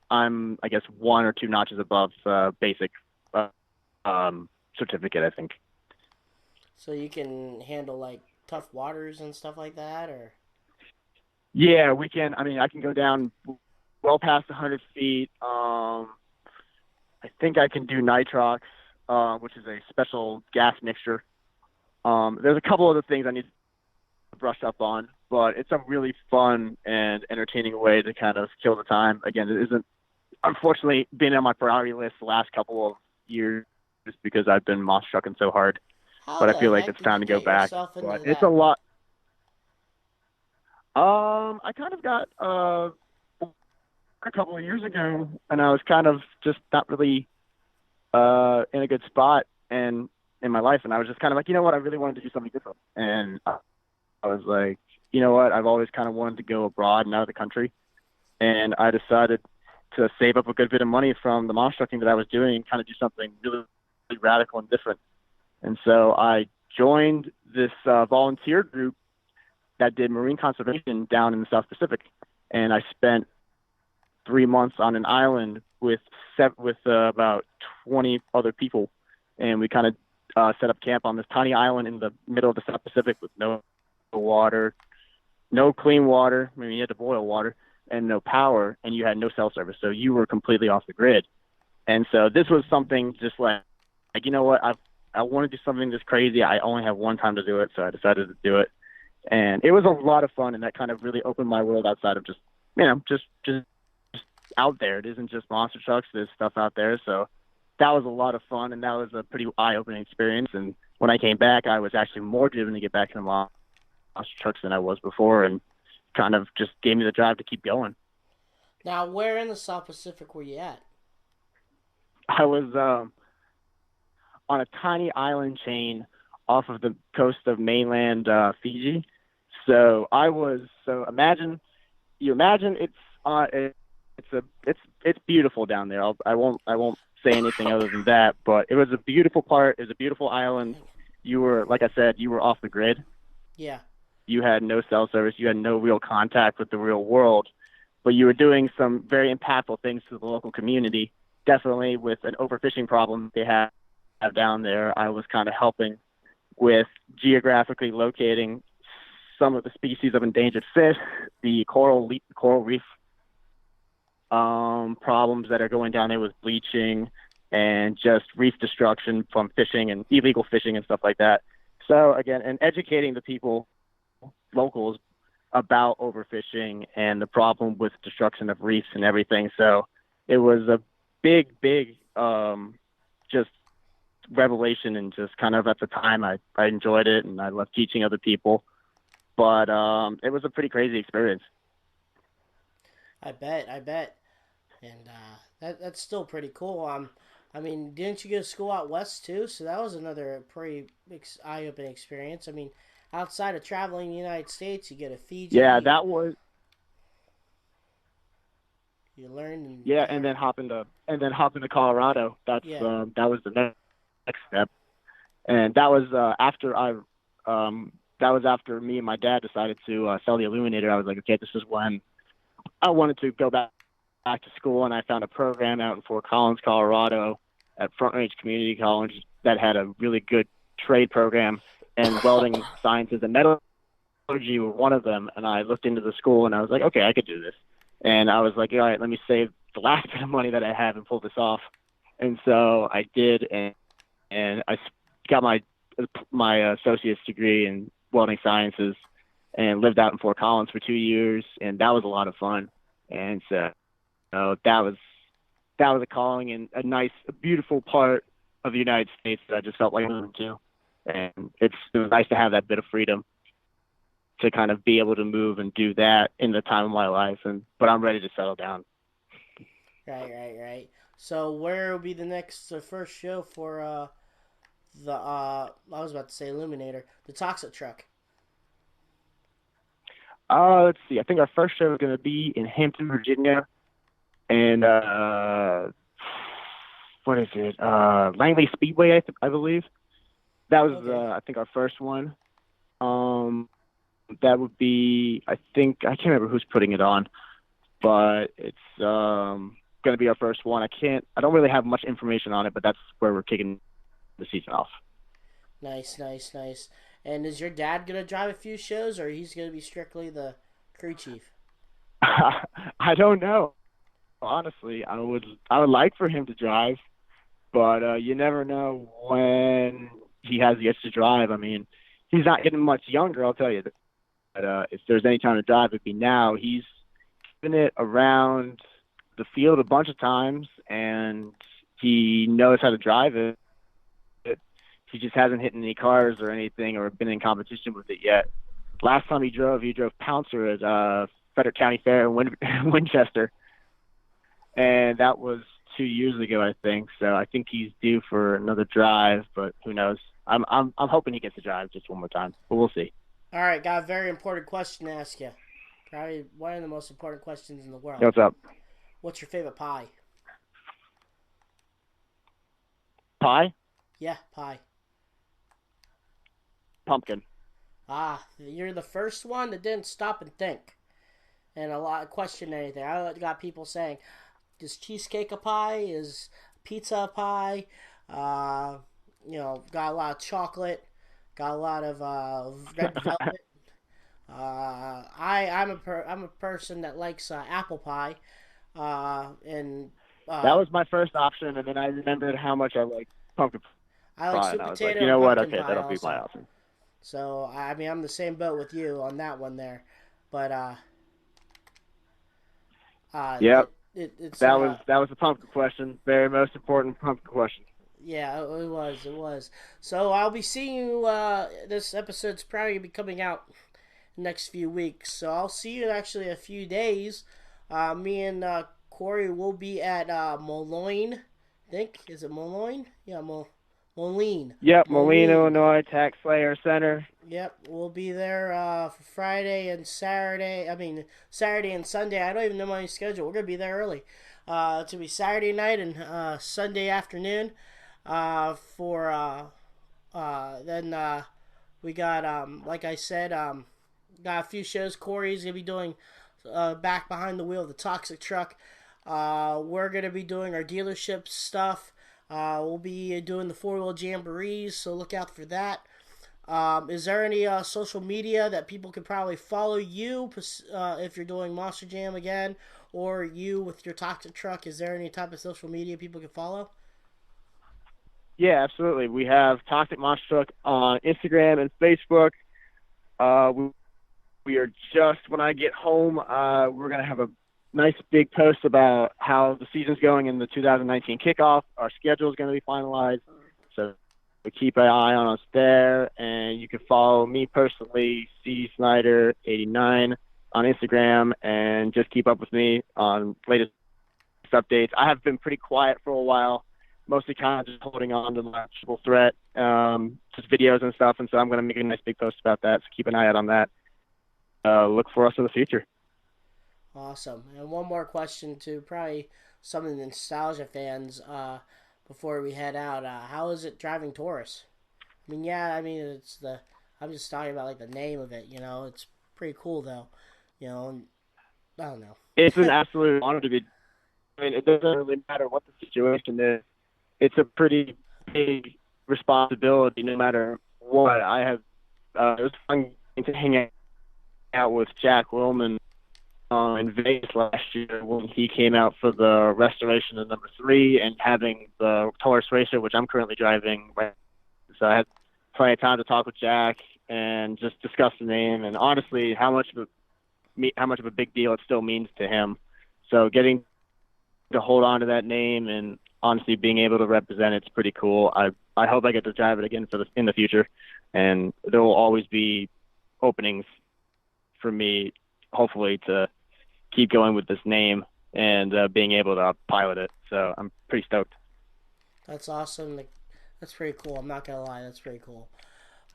I'm, I guess, 1 or 2 notches above basic certificate, I think. So you can handle like tough waters and stuff like that, or? Yeah, we can. I mean, I can go down well past 100 feet. I think I can do nitrox, which is a special gas mixture. There's a couple other things I need to brush up on, but it's a really fun and entertaining way to kind of kill the time. Again, it isn't, unfortunately, been on my priority list the last couple of years just because I've been monster trucking so hard. But I feel like it's time to go back. But it's a lot. I kind of got a couple of years ago, and I was kind of just not really in a good spot and in my life, and I was just kind of like, you know what, I really wanted to do something different. And I was like, you know what, I've always kind of wanted to go abroad and out of the country, and I decided to save up a good bit of money from the monster trucking that I was doing and kind of do something really, really radical and different. And so I joined this volunteer group that did marine conservation down in the South Pacific. And I spent 3 months on an island with about 20 other people, and we kind of set up camp on this tiny island in the middle of the South Pacific with no water, no clean water. I mean, you had to boil water, and no power, and you had no cell service, so you were completely off the grid. And so this was something just like you know what, I want to do something this crazy. I only have one time to do it, so I decided to do it. And it was a lot of fun, and that kind of really opened my world outside of just, you know, just out there. It isn't just monster trucks. There's stuff out there. So that was a lot of fun, and that was a pretty eye-opening experience. And when I came back, I was actually more driven to get back into monster trucks than I was before, and kind of just gave me the drive to keep going. Now, where in the South Pacific were you at? I was on a tiny island chain off of the coast of mainland Fiji. So imagine it's beautiful down there. I won't say anything other than that, but it was a beautiful part. It was a beautiful island. You were, like I said, you were off the grid. Yeah. You had no cell service. You had no real contact with the real world, but you were doing some very impactful things to the local community. Definitely with an overfishing problem they have down there, I was kind of helping with geographically locating some of the species of endangered fish, the coral reef problems that are going down there with bleaching and just reef destruction from fishing and illegal fishing and stuff like that. So again, and educating the people, locals, about overfishing and the problem with destruction of reefs and everything. So it was a big just revelation, and just kind of at the time I enjoyed it, and I loved teaching other people. But it was a pretty crazy experience. I bet. And that's still pretty cool. I mean, didn't you go to school out west too? So that was another pretty eye-opening experience. I mean, outside of traveling the United States, you get a Fiji. Yeah, that was. You learn. And then hop into Colorado. That was the next step, and that was after me and my dad decided to sell the Illuminator. I was like, okay, this is when I wanted to go back to school, and I found a program out in Fort Collins, Colorado, at Front Range Community College that had a really good trade program, and welding sciences and metallurgy were one of them. And I looked into the school, and I was like, okay, I could do this. And I was like, all right, let me save the last bit of money that I have and pull this off. And so I did, and I got my associate's degree in welding sciences, and lived out in Fort Collins for 2 years, and that was a lot of fun. And so that was a calling, and a beautiful part of the United States that I just felt like moving to. And it was nice to have that bit of freedom to kind of be able to move and do that in the time of my life. But I'm ready to settle down. Right. So where will be the first show for I was about to say Illuminator, the Toxic Truck? Let's see. I think our first show is going to be in Hampton, Virginia, and what is it? Langley Speedway, I believe. That was I think our first one. That would be, I can't remember who's putting it on, but it's going to be our first one. I don't really have much information on it, but that's where we're kicking the season off. Nice. And is your dad going to drive a few shows, or he's going to be strictly the crew chief? I don't know. Honestly, I would like for him to drive, but you never know when he has the itch to drive. I mean, he's not getting much younger, I'll tell you that. But if there's any time to drive, it'd be now. He's been it around the field a bunch of times, and he knows how to drive it. He just hasn't hit any cars or anything, or been in competition with it yet. Last time he drove Pouncer at Frederick County Fair in Winchester, and that was 2 years ago, I think. So I think he's due for another drive, but who knows? I'm hoping he gets to drive just one more time, but we'll see. All right, got a very important question to ask you. Probably one of the most important questions in the world. What's up? What's your favorite pie? Pie? Yeah, pie. Pumpkin. You're the first one that didn't stop and think. and a lot question anything. I got people saying, "Is cheesecake a pie? Is pizza a pie?" Got a lot of chocolate, got a lot of red velvet. I'm a person that likes apple pie, and That uh, was my first option, and then I remembered how much I like pumpkin I like pie, and sweet I was like, potato you and know what? pumpkin Okay, pie that'll be my also. option. So I mean, I'm the same boat with you on that one there, but Yep, it's that was the pumpkin question. Very most important pumpkin question. yeah, it was. So I'll be seeing you. This episode's probably gonna be coming out next few weeks. So I'll see you in actually a few days. Me and Corey will be at Moline. I think is it Moline? Yeah, Moline. Yep, Moline, Moline. Illinois, Tax Slayer Center. Yep, we'll be there for Friday and Saturday. I mean Saturday and Sunday. I don't even know my schedule. We're gonna be there early. To be Saturday night and Sunday afternoon. For then we got like I said got a few shows. Corey's gonna be doing back behind the wheel of the toxic truck. We're gonna be doing our dealership stuff. We'll be doing the 4-wheel jamborees, so look out for that. Is there any social media that people could probably follow you if you're doing Monster Jam again, or you with your toxic truck? Is there any type of social media people can follow? Yeah, absolutely. We have Toxic Monster Truck on Instagram and Facebook. We are just, when I get home, we're going to have a nice big post about how the season's going in the 2019 kickoff. Our schedule is going to be finalized. So we keep an eye on us there. And you can follow me personally, C Snyder 89 on Instagram, and just keep up with me on latest updates. I have been pretty quiet for a while, mostly kind of just holding on to my triple threat, just videos and stuff. And so I'm going to make a nice big post about that. So keep an eye out on that. Look for us in the future. Awesome. And one more question to probably some of the nostalgia fans before we head out. How is it driving Taurus? I mean, yeah, I mean, I'm just talking about like the name of it, it's pretty cool though, and I don't know. It's an absolute honor to be. I mean, it doesn't really matter what the situation is. It's a pretty big responsibility, no matter what. I have. It was fun to hang out with Jack Willman in Vegas last year when he came out for the restoration of number 3 and having the Taurus Racer, which I'm currently driving. So I had plenty of time to talk with Jack and just discuss the name and honestly how much of a big deal it still means to him. So getting to hold on to that name and honestly being able to represent it's pretty cool. I hope I get to drive it again in the future, and there will always be openings for me, hopefully, to keep going with this name and being able to pilot it. So I'm pretty stoked. That's awesome. That's pretty cool. I'm not gonna lie, that's pretty cool.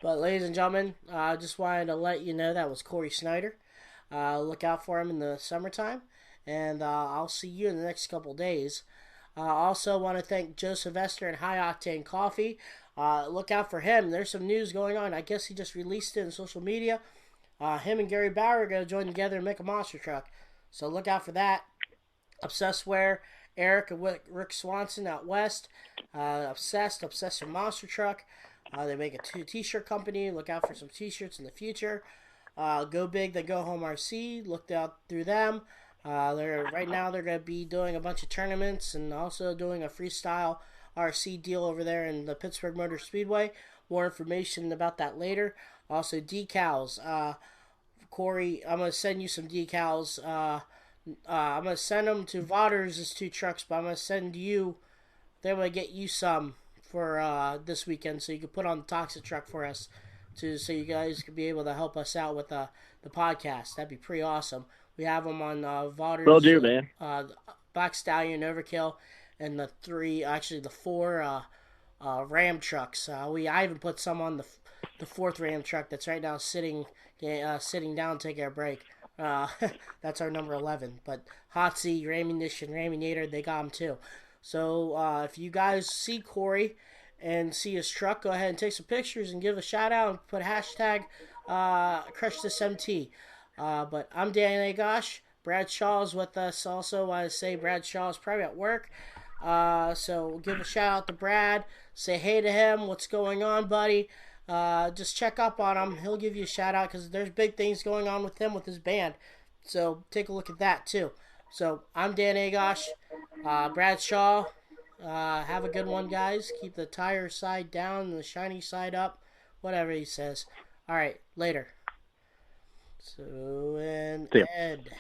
But ladies and gentlemen, I just wanted to let you know that was Cory Snyder. Look out for him in the summertime, and I'll see you in the next couple days. Also, want to thank Joe Sylvester and High Octane Coffee. Look out for him. There's some news going on. I guess he just released it in social media. Him and Gary Bauer are going to join together and make a monster truck. So look out for that. Obsessed Wear, Eric and Rick Swanson out west. Obsessed Monster Truck. They make a t-shirt company. Look out for some t-shirts in the future. Go Big, Then Go Home RC. Look out through them. Right now they're going to be doing a bunch of tournaments and also doing a freestyle RC deal over there in the Pittsburgh Motor Speedway. More information about that later. Also decals. Corey, I'm going to send you some decals. I'm going to send them to Vaters' 2 trucks, but I'm going to send you, they're going to get you some for this weekend so you can put on the toxic truck for us so you guys could be able to help us out with the podcast. That'd be pretty awesome. We have them on Vaters. Will do, man. Black Stallion, Overkill, and the 4 Ram trucks. I even put some on the 4th Ram truck that's right now sitting down, taking a break. That's our number 11. But Hotsy, Rammunition, Raminator, they got them too. So if you guys see Corey and see his truck, go ahead and take some pictures and give a shout out and put hashtag CrushThisMT. But I'm Dan Agosh. Brad Shaw's with us also. I want to say Brad Shaw's probably at work. So give a shout out to Brad. Say hey to him. What's going on, buddy? Just check up on him. He'll give you a shout out because there's big things going on with him with his band. So take a look at that too. So I'm Dan Agosh. Brad Shaw. Have a good one, guys. Keep the tire side down and the shiny side up. Whatever he says. All right, later. So, and Ed.